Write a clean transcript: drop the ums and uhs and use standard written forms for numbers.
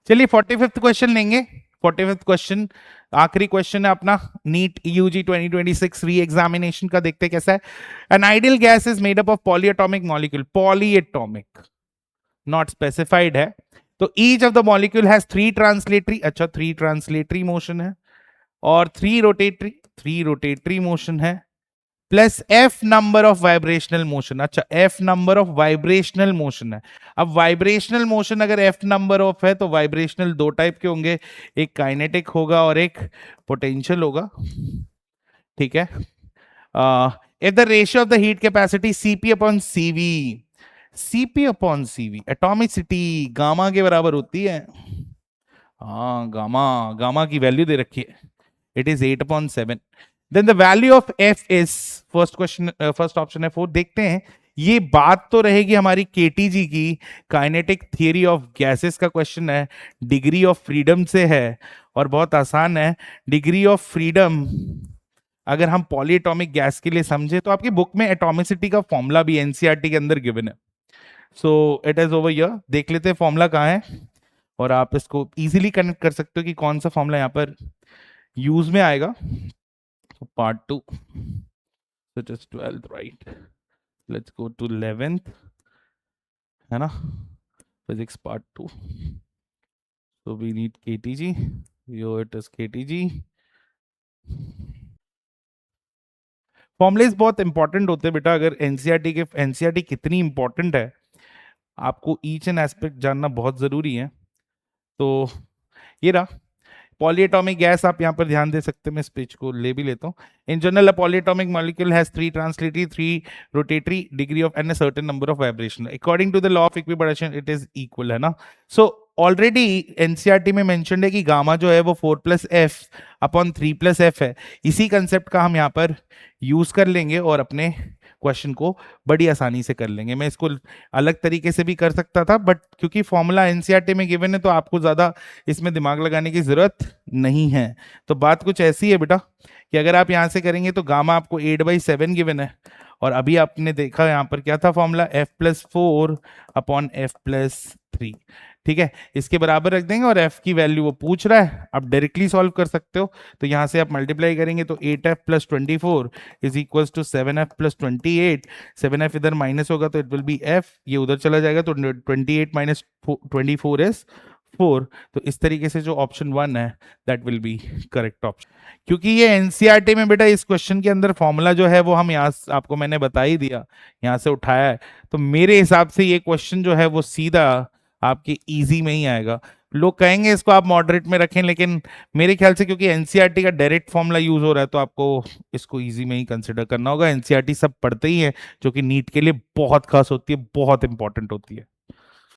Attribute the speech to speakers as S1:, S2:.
S1: चलिए 45th question लेंगे। 45th question आखिरी क्वेश्चन है अपना नीट यूजी 2026 री एग्जामिनेशन का। देखते कैसा है। An ideal gas is made up of polyatomic molecule, polyatomic not specified है। तो each of the molecule has 3 translatory, अच्छा 3 ट्रांसलेटरी मोशन है और 3 रोटेटरी मोशन है, plus F number of vibrational motion. अच्छा F number of vibrational motion है। अब vibrational motion अगर एफ नंबर ऑफ है तो वाइब्रेशनल दो टाइप के होंगे, एक काइनेटिक होगा और एक पोटेंशियल होगा। ठीक है। If the ratio of the heat capacity CP upon CV, CP upon CV atomicity gamma के बराबर होती है। हाँ गामा, गामा की वैल्यू दे रखी है, it is 8/7। Then the value of F is, first question first option है 4। देखते हैं, ये बात तो रहेगी हमारी केटीजी की, काइनेटिक थियरी ऑफ गैसेस का क्वेश्चन है, डिग्री ऑफ फ्रीडम से है और बहुत आसान है। डिग्री ऑफ फ्रीडम अगर हम पॉलीएटॉमिक गैस के लिए समझे तो आपकी बुक में एटॉमिसिटी का फॉर्मूला भी एनसीईआरटी के अंदर गिवन है। So it is over here. देख लेते हैं फॉर्मूला कहाँ है और आप इसको इजीली कनेक्ट कर सकते हो कि कौन सा फॉर्मूला यहाँ पर यूज में आएगा। So part 2, so it is 12th, right? Let's go to 11th, है ना? Physics part 2. So we need KTG. Here it is KTG. Formulas बहुत इंपॉर्टेंट होते हैं बेटा। अगर एनसीईआरटी कितनी इंपॉर्टेंट है, आपको ईच एंड एस्पेक्ट जानना बहुत जरूरी है। तो ये रहा पॉलीएटॉमिक गैस, आप यहाँ पर ध्यान दे सकते हैं। मैं इस पेज को ले भी लेता हूँ। In general a polyatomic molecule has 3 translatory, 3 rotatory, degree of and a certain number of vibration according to the law of equipartition it is equal, है ना। सो ऑलरेडी एनसीईआरटी में मेंशन्ड है कि गामा जो है वो 4+f/3+f है। इसी कंसेप्ट का हम यहाँ पर यूज कर लेंगे और अपने क्वेश्चन को बड़ी आसानी से कर लेंगे। मैं इसको अलग तरीके से भी कर सकता था, बट क्योंकि फॉर्मूला एनसीईआरटी में गिवन है तो आपको ज्यादा इसमें दिमाग लगाने की जरूरत नहीं है। तो बात कुछ ऐसी है बेटा कि अगर आप यहां से करेंगे तो गामा आपको 8/7 गिवन है और अभी आपने देखा यहां पर क्या था फॉर्मूला, f+4/f+3। ठीक है, इसके बराबर रख देंगे और f की वैल्यू वो पूछ रहा है, आप डायरेक्टली सॉल्व कर सकते हो। तो यहां से आप मल्टीप्लाई करेंगे तो 8f+24 is equal to 7f+28। 7f इधर माइनस होगा तो इट विल बी f, ये उधर चला जाएगा तो 28 - 24 इज 4। तो इस तरीके से जो ऑप्शन 1 है that will be correct option. क्योंकि ये एनसीईआरटी में बेटा इस क्वेश्चन के अंदर फॉर्मूला जो है वो हम यहाँ आपको मैंने बता ही दिया, यहाँ से उठाया है। तो मेरे हिसाब से ये क्वेश्चन जो है वो सीधा आपके इजी में ही आएगा। लोग कहेंगे इसको आप मॉडरेट में रखें, लेकिन मेरे ख्याल से क्योंकि एनसीईआरटी का डायरेक्ट फॉर्मूला यूज हो रहा है तो आपको इसको इजी में ही कंसिडर करना होगा। एनसीईआरटी सब पढ़ते ही है जो कि नीट के लिए बहुत खास होती है, बहुत इंपॉर्टेंट होती है।